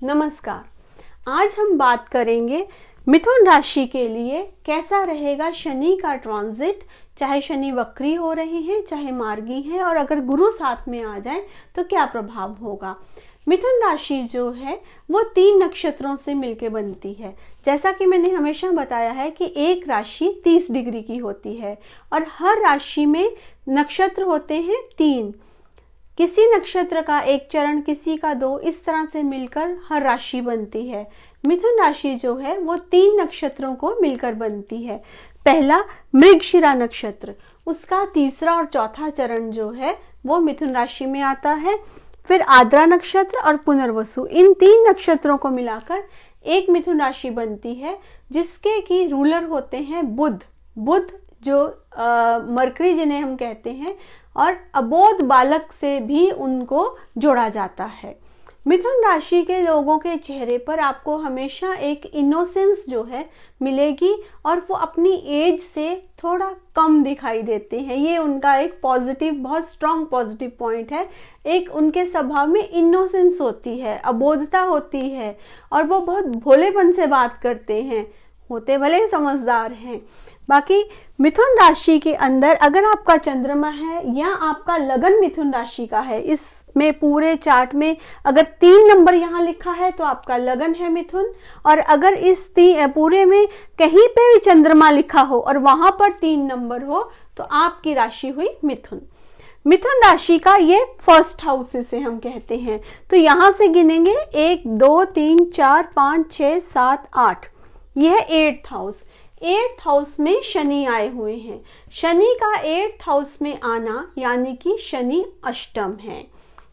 नमस्कार। आज हम बात करेंगे मिथुन राशि के लिए कैसा रहेगा शनि का ट्रांजिट। चाहे शनि वक्री हो रहे हैं, चाहे मार्गी है, और अगर गुरु साथ में आ जाए तो क्या प्रभाव होगा। मिथुन राशि जो है वो 3 नक्षत्रों से मिलकर बनती है। जैसा कि मैंने हमेशा बताया है कि एक राशि 30 डिग्री की होती है और हर राशि में नक्षत्र होते हैं 3। किसी नक्षत्र का एक चरण, किसी का 2, इस तरह से मिलकर हर राशि बनती है। मिथुन राशि जो है वो 3 नक्षत्रों को मिलकर बनती है। पहला मृगशिरा नक्षत्र, उसका तीसरा और चौथा चरण जो है वो मिथुन राशि में आता है। फिर आद्रा नक्षत्र और पुनर्वसु, इन 3 नक्षत्रों को मिलाकर एक मिथुन राशि बनती है, जिसके की रूलर होते हैं बुध जो मरकरी जिन्हें हम कहते हैं, और अबोध बालक से भी उनको जोड़ा जाता है। मिथुन राशि के लोगों के चेहरे पर आपको हमेशा एक इनोसेंस जो है मिलेगी और वो अपनी एज से थोड़ा कम दिखाई देते हैं। ये उनका एक पॉजिटिव, बहुत स्ट्रॉन्ग पॉजिटिव पॉइंट है। एक उनके स्वभाव में इनोसेंस होती है, अबोधता होती है, और वो बहुत भोलेपन से बात करते हैं, होते भले समझदार हैं। बाकी मिथुन राशि के अंदर अगर आपका चंद्रमा है या आपका लगन मिथुन राशि का है, इसमें पूरे चार्ट में अगर 3 नंबर यहाँ लिखा है तो आपका लगन है मिथुन, और अगर इस पूरे में कहीं पे भी चंद्रमा लिखा हो और वहां पर 3 नंबर हो तो आपकी राशि हुई मिथुन। मिथुन राशि का ये फर्स्ट हाउस से हम कहते हैं। तो यहां से गिनेंगे 1 2 3 4 5 6 7 8, यह है 8th हाउस। 8th हाउस में शनि आए हुए हैं। शनि का 8th हाउस में आना यानी कि शनि अष्टम है।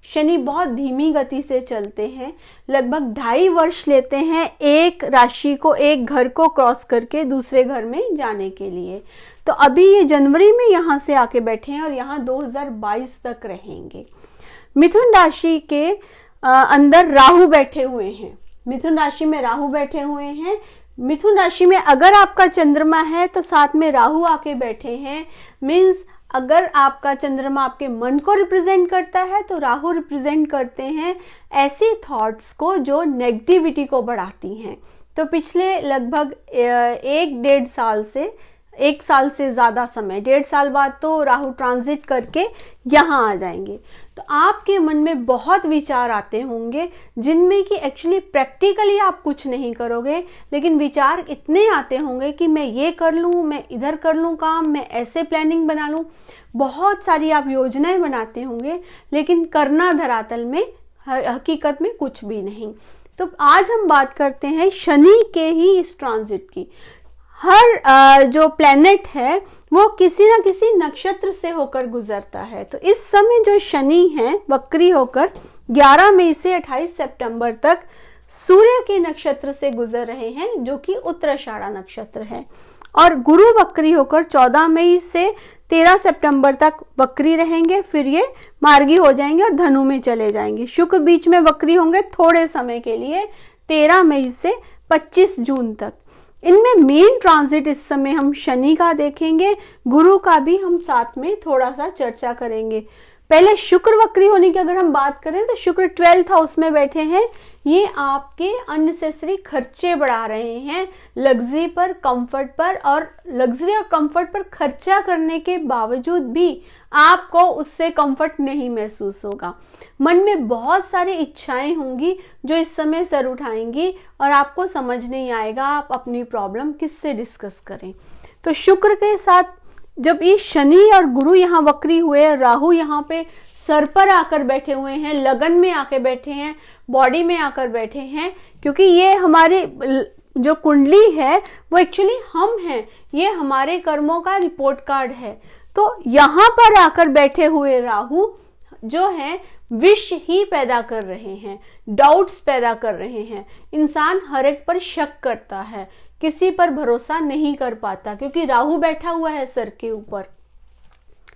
शनि बहुत धीमी गति से चलते हैं, लगभग 2.5 वर्ष लेते हैं एक राशि को, एक घर को क्रॉस करके दूसरे घर में जाने के लिए। तो अभी ये जनवरी में यहाँ से आके बैठे हैं और यहाँ 2022 तक रहेंगे। मिथुन राशि के अंदर राहु बैठे हुए हैं। मिथुन राशि में राहु बैठे हुए हैं। मिथुन राशि में अगर आपका चंद्रमा है तो साथ में राहु आके बैठे हैं। मीन्स अगर आपका चंद्रमा आपके मन को रिप्रेजेंट करता है तो राहु रिप्रेजेंट करते हैं ऐसी थॉट्स को जो नेगेटिविटी को बढ़ाती हैं। तो पिछले लगभग 1 साल से ज़्यादा समय, 1.5 साल बाद तो राहु ट्रांजिट करके यहाँ आ जाएंगे। तो आपके मन में बहुत विचार आते होंगे जिनमें कि एक्चुअली प्रैक्टिकली आप कुछ नहीं करोगे, लेकिन विचार इतने आते होंगे कि मैं ये कर लूँ, मैं इधर कर लूँ काम, मैं ऐसे प्लानिंग बना लूँ। बहुत सारी आप योजनाएं बनाते होंगे, लेकिन करना धरातल में हकीकत में कुछ भी नहीं। तो आज हम बात करते हैं शनि के ही इस ट्रांजिट की। हर जो प्लेनेट है वो किसी ना किसी नक्षत्र से होकर गुजरता है। तो इस समय जो शनि है वक्री होकर 11 मई से 28 सितंबर तक सूर्य के नक्षत्र से गुजर रहे हैं, जो कि उत्तराषाढ़ा नक्षत्र है। और गुरु वक्री होकर 14 मई से 13 सितंबर तक वक्री रहेंगे, फिर ये मार्गी हो जाएंगे और धनु में चले जाएंगे। शुक्र बीच में वक्री होंगे थोड़े समय के लिए, 13 मई से 25 जून तक। इनमें मेन ट्रांजिट इस समय हम शनि का देखेंगे, गुरु का भी हम साथ में थोड़ा सा चर्चा करेंगे। पहले शुक्र वक्री होने की अगर हम बात करें तो शुक्र 12th हाउस में बैठे हैं। ये आपके अननेसेसरी खर्चे बढ़ा रहे हैं, लग्जरी पर, कंफर्ट पर, और लग्जरी और कंफर्ट पर खर्चा करने के बावजूद भी आपको उससे कंफर्ट नहीं महसूस होगा। मन में बहुत सारी इच्छाएं होंगी जो इस समय सर उठाएंगी और आपको समझ नहीं आएगा आप अपनी प्रॉब्लम किससे डिस्कस करें। तो शुक्र के साथ जब ये शनि और गुरु यहाँ वक्री हुए, राहु यहाँ पे सर पर आकर बैठे हुए हैं, लगन में आकर बैठे हैं, बॉडी में आकर बैठे हैं, क्योंकि ये हमारे जो कुंडली है वो एक्चुअली हम हैं, ये हमारे कर्मों का रिपोर्ट कार्ड है। तो यहाँ पर आकर बैठे हुए राहु जो है विष ही पैदा कर रहे हैं, डाउट्स पैदा कर रहे हैं। इंसान हर एक पर शक करता है, किसी पर भरोसा नहीं कर पाता, क्योंकि राहु बैठा हुआ है सर के ऊपर।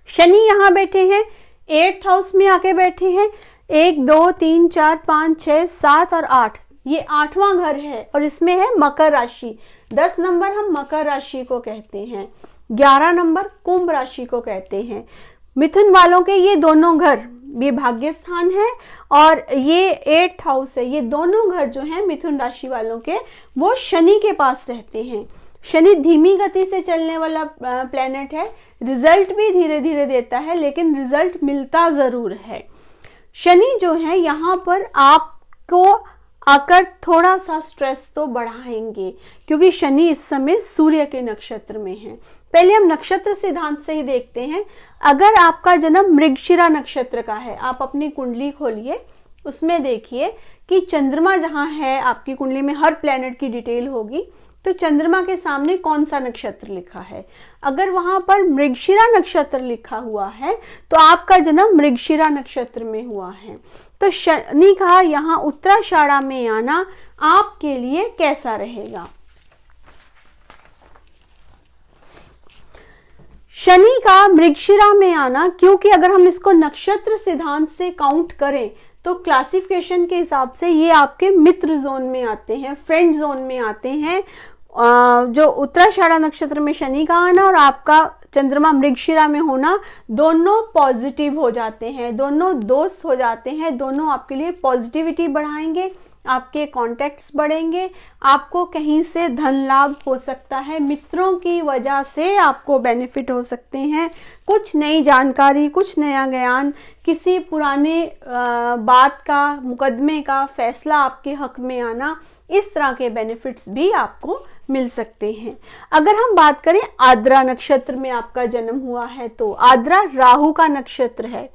शनि यहाँ बैठे हैं, 8th हाउस में आके बैठे हैं। 1 2 3 4 5 6 7 और 8, ये 8वां घर है और इसमें है मकर राशि। 10 नंबर हम मकर राशि को कहते हैं, 11 नंबर कुंभ राशि को कहते हैं। मिथुन वालों के ये दोनों घर ये भाग्य स्थान है और ये 8th हाउस है। ये दोनों घर जो हैं मिथुन राशि वालों के, वो शनि के पास रहते हैं। शनि धीमी गति से चलने वाला प्लेनेट है, रिजल्ट भी धीरे धीरे देता है, लेकिन रिजल्ट मिलता जरूर है। शनि जो है यहाँ पर आपको आकर थोड़ा सा स्ट्रेस तो बढ़ाएंगे, क्योंकि शनि इस समय सूर्य के नक्षत्र में है। पहले हम नक्षत्र सिद्धांत से ही देखते हैं। अगर आपका जन्म मृगशिरा नक्षत्र का है, आप अपनी कुंडली खोलिए, उसमें देखिए कि चंद्रमा जहां है, आपकी कुंडली में हर प्लेनेट की डिटेल होगी, तो चंद्रमा के सामने कौन सा नक्षत्र लिखा है। अगर वहां पर मृगशिरा नक्षत्र लिखा हुआ है तो आपका जन्म मृगशिरा नक्षत्र में हुआ है। तो शनि का यहाँ उत्तराषाढ़ा में आना आपके लिए कैसा रहेगा। शनि का मृगशिरा में आना, क्योंकि अगर हम इसको नक्षत्र सिद्धांत से काउंट करें तो क्लासिफिकेशन के हिसाब से ये आपके मित्र जोन में आते हैं, फ्रेंड जोन में आते हैं। जो उत्तराषाढ़ा नक्षत्र में शनि का आना और आपका चंद्रमा मृगशिरा में होना, दोनों पॉजिटिव हो जाते हैं, दोनों दोस्त हो जाते हैं, दोनों आपके लिए पॉजिटिविटी बढ़ाएंगे, आपके कॉन्टेक्ट्स बढ़ेंगे, आपको कहीं से धन लाभ हो सकता है, मित्रों की वजह से आपको बेनिफिट हो सकते हैं, कुछ नई जानकारी, कुछ नया ज्ञान, किसी पुराने बात का, मुकदमे का फैसला आपके हक में आना, इस तरह के बेनिफिट्स भी आपको मिल सकते हैं। अगर हम बात करें आद्रा नक्षत्र में आपका जन्म हुआ है तो आद्रा राहु का नक्षत्र है।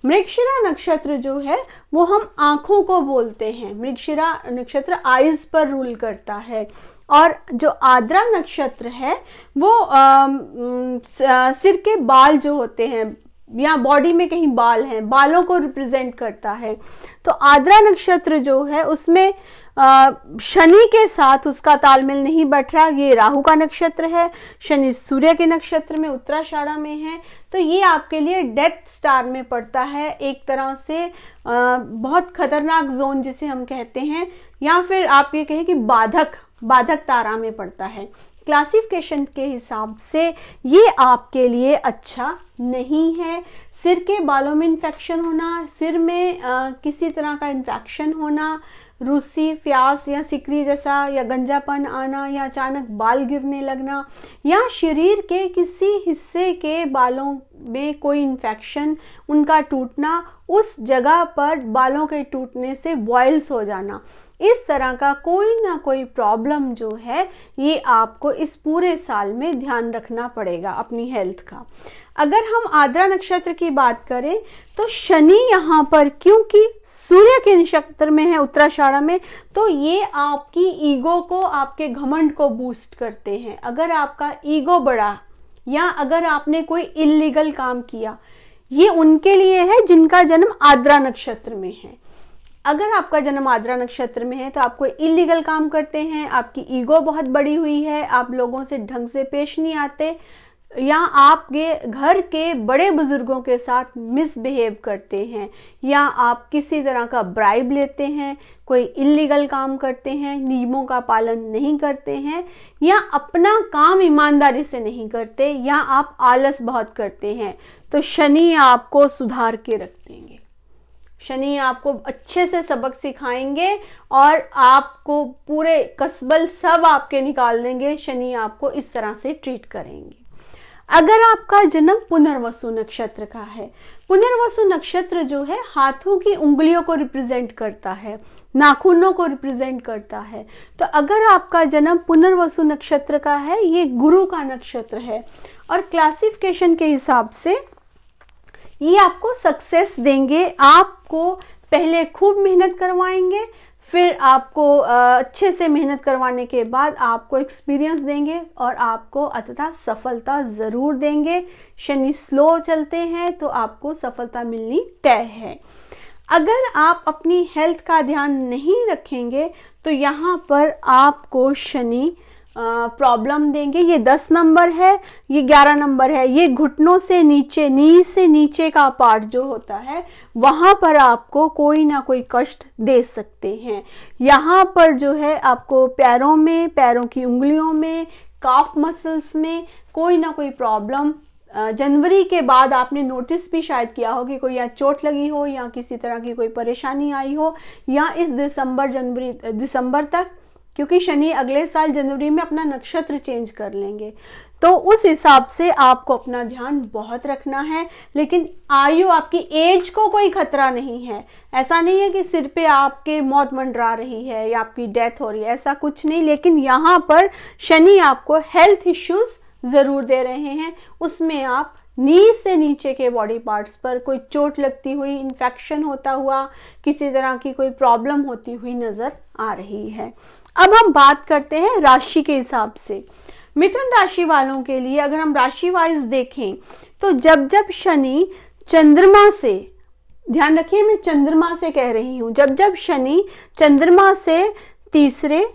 मृगशिरा नक्षत्र जो है वो हम आंखों को बोलते हैं। मृगशिरा नक्षत्र आईज पर रूल करता है और जो आद्रा नक्षत्र है वो सिर के बाल जो होते हैं या बॉडी में कहीं बाल हैं, बालों को रिप्रेजेंट करता है। तो आद्रा नक्षत्र जो है उसमें शनि के साथ उसका तालमेल नहीं बैठ रहा। ये राहु का नक्षत्र है, शनि सूर्य के नक्षत्र में उत्तराषाढ़ा में है, तो ये आपके लिए डेथ स्टार में पड़ता है, एक तरह से बहुत खतरनाक जोन जिसे हम कहते हैं, या फिर आप ये कहें कि बाधक तारा में पड़ता है। क्लासिफिकेशन के हिसाब से ये आपके लिए अच्छा नहीं है। सिर के बालों में इन्फेक्शन होना, सिर में किसी तरह का इन्फेक्शन होना, रूसी, प्यास या सिकरी जैसा या गंजापन आना या अचानक बाल गिरने लगना या शरीर के किसी हिस्से के बालों में कोई इन्फेक्शन, उनका टूटना, उस जगह पर बालों के टूटने से बॉयल्स हो जाना, इस तरह का कोई ना कोई प्रॉब्लम जो है ये आपको इस पूरे साल में ध्यान रखना पड़ेगा अपनी हेल्थ का। अगर हम आद्रा नक्षत्र की बात करें तो शनि यहाँ पर क्योंकि सूर्य के नक्षत्र में है उत्तराषाढ़ा में, तो ये आपकी ईगो को, आपके घमंड को बूस्ट करते हैं। अगर आपका ईगो बढ़ा या अगर आपने कोई इल्लीगल काम किया, ये उनके लिए है जिनका जन्म आद्रा नक्षत्र में है। अगर आपका जन्म आद्रा नक्षत्र में है तो आप कोई इल्लीगल काम करते हैं, आपकी ईगो बहुत बड़ी हुई है, आप लोगों से ढंग से पेश नहीं आते, या आपके घर के बड़े बुजुर्गों के साथ मिसबिहेव करते हैं, या आप किसी तरह का ब्राइब लेते हैं, कोई इल्लीगल काम करते हैं, नियमों का पालन नहीं करते हैं, या अपना काम ईमानदारी से नहीं करते, या आप आलस बहुत करते हैं, तो शनि आपको सुधार के रख देंगे। शनि आपको अच्छे से सबक सिखाएंगे और आपको पूरे कसबल सब आपके निकाल देंगे। शनि आपको इस तरह से ट्रीट करेंगे। अगर आपका जन्म पुनर्वसु नक्षत्र का है, पुनर्वसु नक्षत्र जो है हाथों की उंगलियों को रिप्रेजेंट करता है, नाखूनों को रिप्रेजेंट करता है, तो अगर आपका जन्म पुनर्वसु नक्षत्र का है, ये गुरु का नक्षत्र है और क्लासिफिकेशन के हिसाब से ये आपको सक्सेस देंगे। आपको पहले खूब मेहनत करवाएंगे, फिर आपको अच्छे से मेहनत करवाने के बाद आपको एक्सपीरियंस देंगे और आपको अंततः सफलता ज़रूर देंगे। शनि स्लो चलते हैं तो आपको सफलता मिलनी तय है। अगर आप अपनी हेल्थ का ध्यान नहीं रखेंगे तो यहाँ पर आपको शनि प्रॉब्लम देंगे। ये 10 नंबर है, ये 11 नंबर है, ये घुटनों से नीचे, नी से नीचे का पार्ट जो होता है वहां पर आपको कोई ना कोई कष्ट दे सकते हैं। यहाँ पर जो है आपको पैरों में, पैरों की उंगलियों में, काफ मसल्स में कोई ना कोई प्रॉब्लम जनवरी के बाद आपने नोटिस भी शायद किया हो कि कोई या चोट लगी हो या किसी तरह की कोई परेशानी आई हो, या इस दिसंबर तक, क्योंकि शनि अगले साल जनवरी में अपना नक्षत्र चेंज कर लेंगे। तो उस हिसाब से आपको अपना ध्यान बहुत रखना है। लेकिन आयु, आपकी एज को कोई खतरा नहीं है। ऐसा नहीं है कि सिर पे आपके मौत मंडरा रही है या आपकी डेथ हो रही है, ऐसा कुछ नहीं। लेकिन यहाँ पर शनि आपको हेल्थ इश्यूज जरूर दे रहे हैं। उसमें आप नी से नीचे के बॉडी पार्ट्स पर कोई चोट लगती हुई, इन्फेक्शन होता हुआ, किसी तरह की कोई प्रॉब्लम होती हुई नजर आ रही है। अब हम बात करते हैं राशि के हिसाब से। मिथुन राशि वालों के लिए अगर हम राशि वाइज देखें तो जब जब शनि चंद्रमा से, ध्यान रखिए मैं चंद्रमा से कह रही हूं, जब जब शनि चंद्रमा से तीसरे,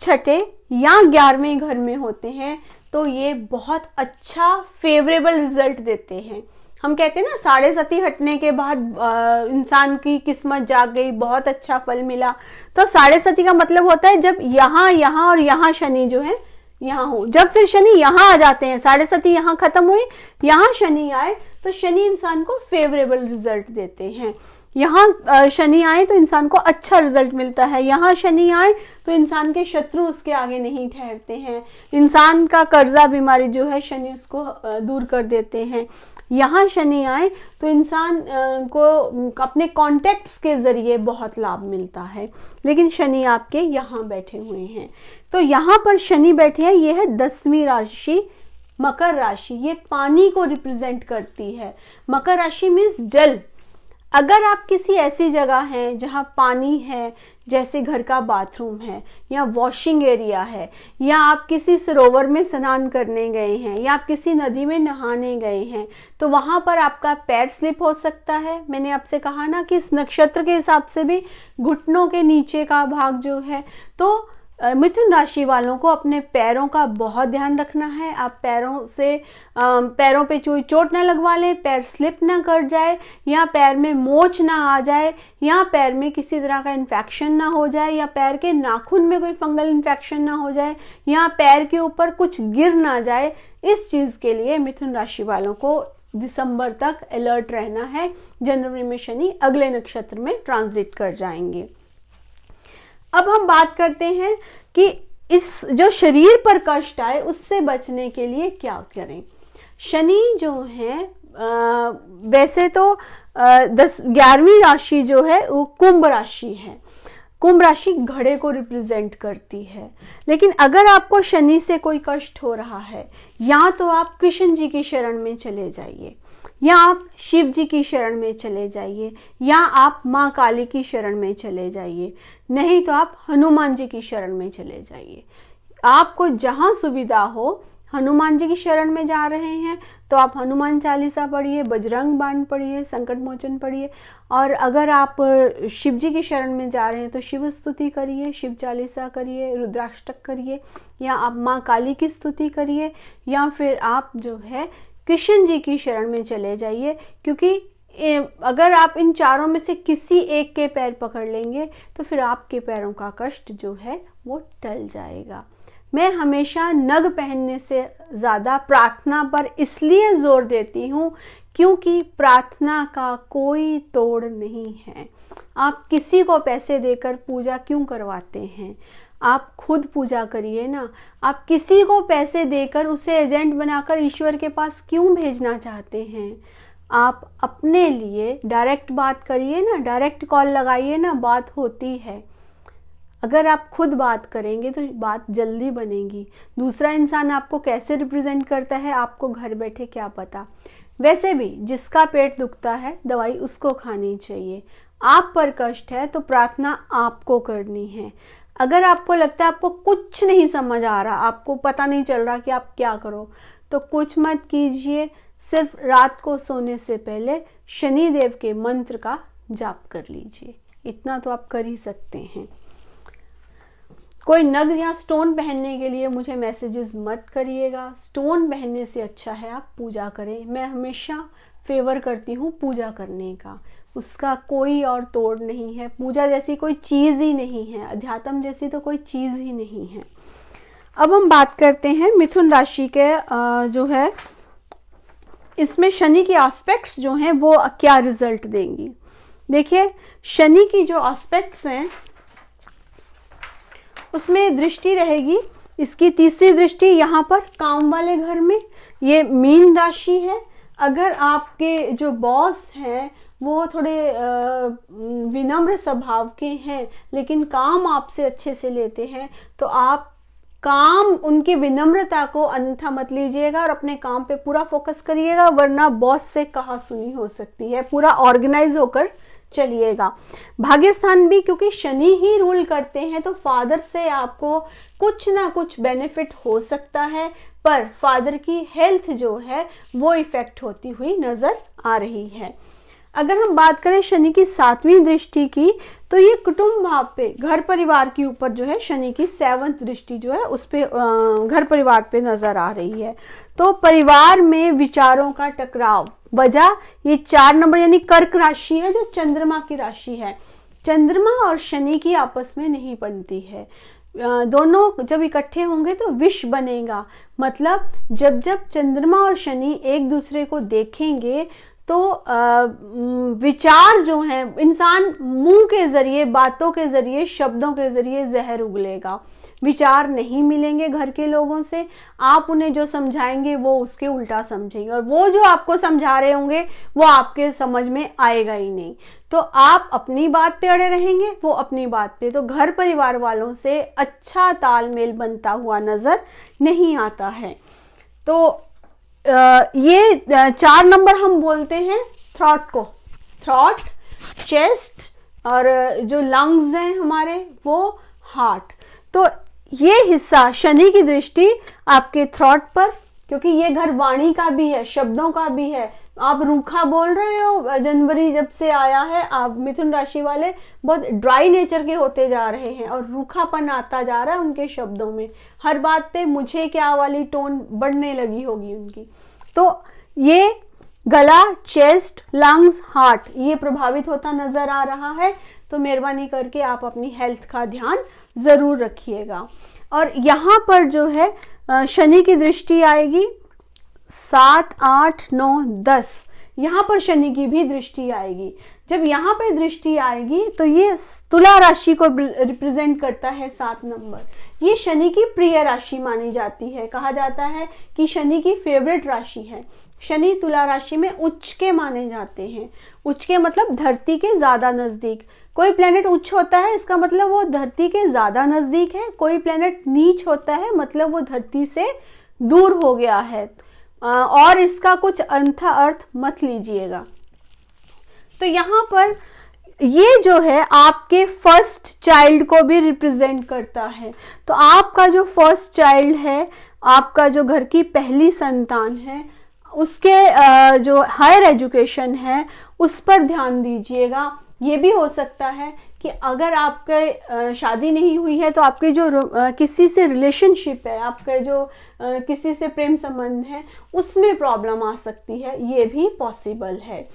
छठे या 11वें घर में होते हैं तो ये बहुत अच्छा फेवरेबल रिजल्ट देते हैं। हम कहते हैं ना, साढ़े सती हटने के बाद इंसान की किस्मत जाग गई, बहुत अच्छा फल मिला। तो साढ़े सती का मतलब होता है जब यहाँ और यहाँ शनि जो है यहाँ हो। जब फिर शनि यहाँ आ जाते हैं, साढ़े सती यहाँ खत्म हुई, यहाँ शनि आए तो शनि इंसान को फेवरेबल रिजल्ट देते हैं। यहाँ शनि आए तो इंसान को अच्छा रिजल्ट मिलता है, यहाँ शनि आए तो इंसान के शत्रु उसके आगे नहीं ठहरते हैं, इंसान का कर्जा बीमारी जो है शनि उसको दूर कर देते हैं। यहाँ शनि आए तो इंसान को अपने कॉन्टेक्ट्स के जरिए बहुत लाभ मिलता है। लेकिन शनि आपके यहाँ बैठे हुए हैं, तो यहाँ पर शनि बैठे हैं, ये है 10वीं राशि मकर राशि। ये पानी को रिप्रेजेंट करती है। मकर राशि मीन्स जल। अगर आप किसी ऐसी जगह हैं जहाँ पानी है, जैसे घर का बाथरूम है या वॉशिंग एरिया है, या आप किसी सरोवर में स्नान करने गए हैं, या आप किसी नदी में नहाने गए हैं, तो वहां पर आपका पैर स्लिप हो सकता है। मैंने आपसे कहा ना कि इस नक्षत्र के हिसाब से भी घुटनों के नीचे का भाग जो है, तो मिथुन राशि वालों को अपने पैरों का बहुत ध्यान रखना है। आप पैरों पे कोई चोट ना लगवा ले, पैर स्लिप ना कर जाए, या पैर में मोच ना आ जाए, या पैर में किसी तरह का इन्फेक्शन ना हो जाए, या पैर के नाखून में कोई फंगल इन्फेक्शन ना हो जाए, या पैर के ऊपर कुछ गिर ना जाए। इस चीज के लिए मिथुन राशि वालों को दिसंबर तक अलर्ट रहना है। जनवरी में शनि अगले नक्षत्र में ट्रांजिट कर जाएंगे। अब हम बात करते हैं कि इस जो शरीर पर कष्ट आए उससे बचने के लिए क्या करें। शनि जो है वैसे तो 11वीं राशि जो है वो कुंभ राशि है। कुंभ राशि घड़े को रिप्रेजेंट करती है। लेकिन अगर आपको शनि से कोई कष्ट हो रहा है, या तो आप कृष्ण जी की शरण में चले जाइए, या आप शिव जी की शरण में चले जाइए, या आप माँ काली की शरण में चले जाइए, नहीं तो आप हनुमान जी की शरण में चले जाइए। आपको जहां सुविधा हो, हनुमान जी की शरण में जा रहे हैं तो आप हनुमान चालीसा पढ़िए, बजरंग बाण पढ़िए, संकट मोचन पढ़िए। और अगर आप शिव जी की शरण में जा रहे हैं तो शिव स्तुति करिए, शिव चालीसा करिए, रुद्राष्टक करिए, या आप माँ काली की स्तुति करिए, या फिर आप जो है कृष्ण जी की शरण में चले जाइए। क्योंकि अगर आप इन चारों में से किसी एक के पैर पकड़ लेंगे तो फिर आपके पैरों का कष्ट जो है वो टल जाएगा। मैं हमेशा नग पहनने से ज़्यादा प्रार्थना पर इसलिए जोर देती हूँ क्योंकि प्रार्थना का कोई तोड़ नहीं है। आप किसी को पैसे देकर पूजा क्यों करवाते हैं? आप खुद पूजा करिए ना। आप किसी को पैसे देकर उसे एजेंट बनाकर ईश्वर के पास क्यों भेजना चाहते हैं? आप अपने लिए डायरेक्ट बात करिए ना, डायरेक्ट कॉल लगाइए ना, बात होती है। अगर आप खुद बात करेंगे तो बात जल्दी बनेगी। दूसरा इंसान आपको कैसे रिप्रेजेंट करता है आपको घर बैठे क्या पता। वैसे भी जिसका पेट दुखता है दवाई उसको खानी चाहिए। आप पर कष्ट है तो प्रार्थना आपको करनी है। अगर आपको लगता है आपको कुछ नहीं समझ आ रहा, आपको पता नहीं चल रहा कि आप क्या करो, तो कुछ मत कीजिए। सिर्फ रात को सोने से पहले शनि देव के मंत्र का जाप कर लीजिए। इतना तो आप कर ही सकते हैं। कोई नग या स्टोन पहनने के लिए मुझे मैसेजेस मत करिएगा। स्टोन पहनने से अच्छा है आप पूजा करें। मैं हमेशा फेवर करती हूँ पूजा करने का, उसका कोई और तोड़ नहीं है। पूजा जैसी कोई चीज़ ही नहीं है, अध्यात्म जैसी तो कोई चीज़ ही नहीं है। अब हम बात करते हैं मिथुन राशि के जो है इसमें शनि की एस्पेक्ट्स जो हैं वो क्या रिजल्ट देंगी। देखिए शनि की जो एस्पेक्ट्स हैं उसमें दृष्टि रहेगी, इसकी तीसरी दृष्टि यहाँ पर काम वाले घर में, ये मीन राशि है। अगर आपके जो बॉस हैं वो थोड़े विनम्र स्वभाव के हैं लेकिन काम आपसे अच्छे से लेते हैं, तो आप काम उनकी विनम्रता को अन्यथा मत लीजिएगा और अपने काम पे पूरा फोकस करिएगा, वरना बॉस से कहा सुनी हो सकती है। पूरा ऑर्गेनाइज होकर चलिएगा। भाग्य स्थान भी क्योंकि शनि ही रूल करते हैं, तो फादर से आपको कुछ ना कुछ बेनिफिट हो सकता है, पर फादर की हेल्थ जो है वो इफेक्ट होती हुई नजर आ रही है। अगर हम बात करें शनि की 7वीं दृष्टि की, तो ये कुटुंब भाव पे, घर परिवार के ऊपर जो है शनि की 7th दृष्टि जो है उस पे घर परिवार पे नजर आ रही है। तो परिवार में विचारों का टकराव, वजह ये 4 नंबर यानी कर्क राशि है जो चंद्रमा की राशि है। चंद्रमा और शनि की आपस में नहीं बनती है, दोनों जब इकट्ठे होंगे तो विष बनेगा। मतलब जब जब चंद्रमा और शनि एक दूसरे को देखेंगे तो विचार जो है, इंसान मुंह के जरिए, बातों के जरिए, शब्दों के जरिए जहर उगलेगा। विचार नहीं मिलेंगे घर के लोगों से, आप उन्हें जो समझाएंगे वो उसके उल्टा समझेंगे, और वो जो आपको समझा रहे होंगे वो आपके समझ में आएगा ही नहीं। तो आप अपनी बात पे अड़े रहेंगे, वो अपनी बात पे। तो घर परिवार वालों से अच्छा तालमेल बनता हुआ नजर नहीं आता है। तो ये 4 नंबर हम बोलते हैं थॉट को, थॉट, चेस्ट, और जो लंग्स हैं हमारे वो हार्ट। तो ये हिस्सा शनि की दृष्टि आपके थॉट पर, क्योंकि ये घर वाणी का भी है, शब्दों का भी है। आप रूखा बोल रहे हो, जनवरी जब से आया है, आप मिथुन राशि वाले बहुत ड्राई नेचर के होते जा रहे हैं और रूखापन आता जा रहा है उनके शब्दों में। हर बात पे मुझे क्या वाली टोन बढ़ने लगी होगी उनकी। तो ये गला, चेस्ट, लंग्स, हार्ट ये प्रभावित होता नजर आ रहा है। तो मेहरबानी करके आप अपनी हेल्थ का ध्यान जरूर रखिएगा। और यहाँ पर जो है शनि की दृष्टि आएगी 7, 8, 9, 10, यहाँ पर शनि की भी दृष्टि आएगी। जब यहाँ पे दृष्टि आएगी तो ये तुला राशि को रिप्रेजेंट करता है 7 नंबर। ये शनि की प्रिय राशि मानी जाती है, कहा जाता है कि शनि की फेवरेट राशि है। शनि तुला राशि में उच्च के माने जाते हैं। उच्च के मतलब धरती के ज्यादा नजदीक। कोई प्लेनेट उच्च होता है इसका मतलब वो धरती के ज्यादा नजदीक है, कोई प्लेनेट नीच होता है मतलब वो धरती से दूर हो गया है। और इसका कुछ अन्यथा अर्थ मत लीजिएगा। तो यहाँ पर ये जो है आपके फर्स्ट चाइल्ड को भी रिप्रेजेंट करता है। तो आपका जो फर्स्ट चाइल्ड है, आपका जो घर की पहली संतान है, उसके जो हायर एजुकेशन है उस पर ध्यान दीजिएगा। ये भी हो सकता है कि अगर आपके शादी नहीं हुई है तो आपके जो किसी से रिलेशनशिप है, आपके जो किसी से प्रेम संबंध है, उसमें प्रॉब्लम आ सकती है, ये भी पॉसिबल है।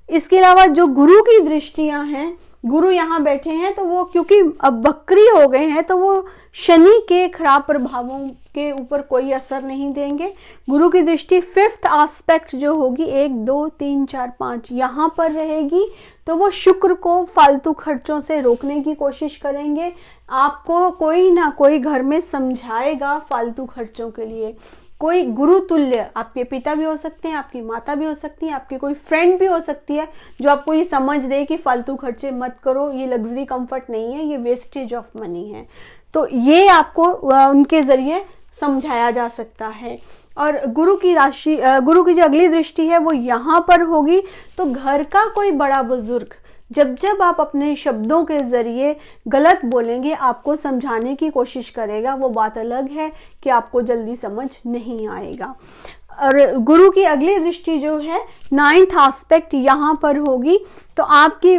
इसके अलावा जो गुरु की दृष्टियां हैं, गुरु यहाँ बैठे हैं तो वो क्योंकि अब वक्री हो गए हैं तो वो शनि के खराब प्रभावों के ऊपर कोई असर नहीं देंगे। गुरु की दृष्टि 5th एस्पेक्ट जो होगी 1, 2, 3, 4, 5 यहाँ पर रहेगी, तो वो शुक्र को फालतू खर्चों से रोकने की कोशिश करेंगे। आपको कोई ना कोई घर में समझाएगा फालतू खर्चों के लिए। कोई गुरु तुल्य, आपके पिता भी हो सकते हैं, आपकी माता भी हो सकती है, आपकी कोई फ्रेंड भी हो सकती है जो आपको ये समझ दे कि फालतू खर्चे मत करो, ये लग्जरी कंफर्ट नहीं है, ये वेस्टेज ऑफ मनी है। तो ये आपको उनके जरिए समझाया जा सकता है। और गुरु की राशि, गुरु की जो अगली दृष्टि है वो यहाँ पर होगी। तो घर का कोई बड़ा बुजुर्ग जब जब आप अपने शब्दों के जरिए गलत बोलेंगे, आपको समझाने की कोशिश करेगा, वो बात अलग है कि आपको जल्दी समझ नहीं आएगा। और गुरु की अगली दृष्टि जो है 9th एस्पेक्ट यहाँ पर होगी। तो आपकी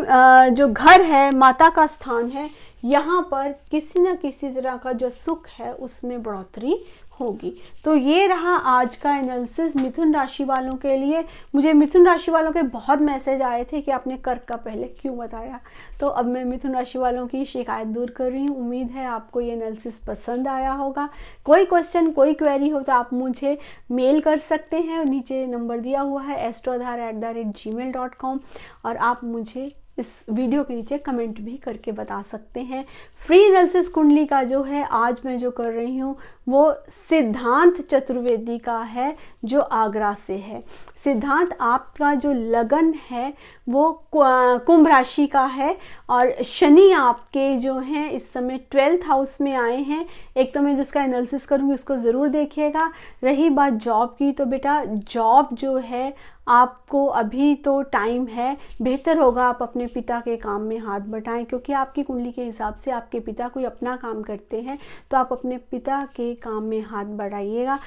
जो घर है, माता का स्थान है, यहाँ पर किसी न किसी तरह का जो सुख है उसमें बढ़ोतरी होगी। तो ये रहा आज का एनालिसिस मिथुन राशि वालों के लिए। मुझे मिथुन राशि वालों के बहुत मैसेज आए थे कि आपने कर्क का पहले क्यों बताया, तो अब मैं मिथुन राशि वालों की शिकायत दूर कर रही हूँ। उम्मीद है आपको ये एनालिसिस पसंद आया होगा। कोई क्वेश्चन, कोई क्वेरी हो तो आप मुझे मेल कर सकते हैं, नीचे नंबर दिया हुआ है astroaadhar@gmail.com, और आप मुझे इस वीडियो के नीचे कमेंट भी करके बता सकते हैं। फ्री एनालिसिस कुंडली का जो है आज मैं जो कर रही हूँ वो सिद्धांत चतुर्वेदी का है, जो आगरा से है। सिद्धांत आपका जो लगन है वो कुंभ राशि का है, और शनि आपके जो हैं इस समय 12th हाउस में आए हैं। एक तो मैं जिसका एनालिसिस करूँगी उसको ज़रूर देखिएगा। रही बात जॉब की, तो बेटा जॉब जो है आपको अभी तो टाइम है, बेहतर होगा आप अपने पिता के काम में हाथ बटाएं, क्योंकि आपकी कुंडली के हिसाब से आपके पिता कोई अपना काम करते हैं, तो आप अपने पिता के काम में हाथ बढ़ाइएगा।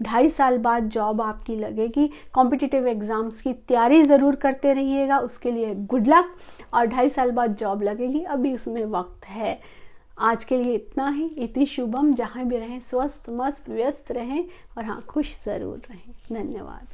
2.5 साल बाद जॉब आपकी लगेगी। कॉम्पिटिटिव एग्ज़ाम्स की तैयारी ज़रूर करते रहिएगा, उसके लिए गुड लक। और 2.5 साल बाद जॉब लगेगी, अभी उसमें वक्त है। आज के लिए इतना ही। इति शुभम। जहाँ भी रहें स्वस्थ मस्त व्यस्त रहें, और हाँ खुश ज़रूर रहें। धन्यवाद।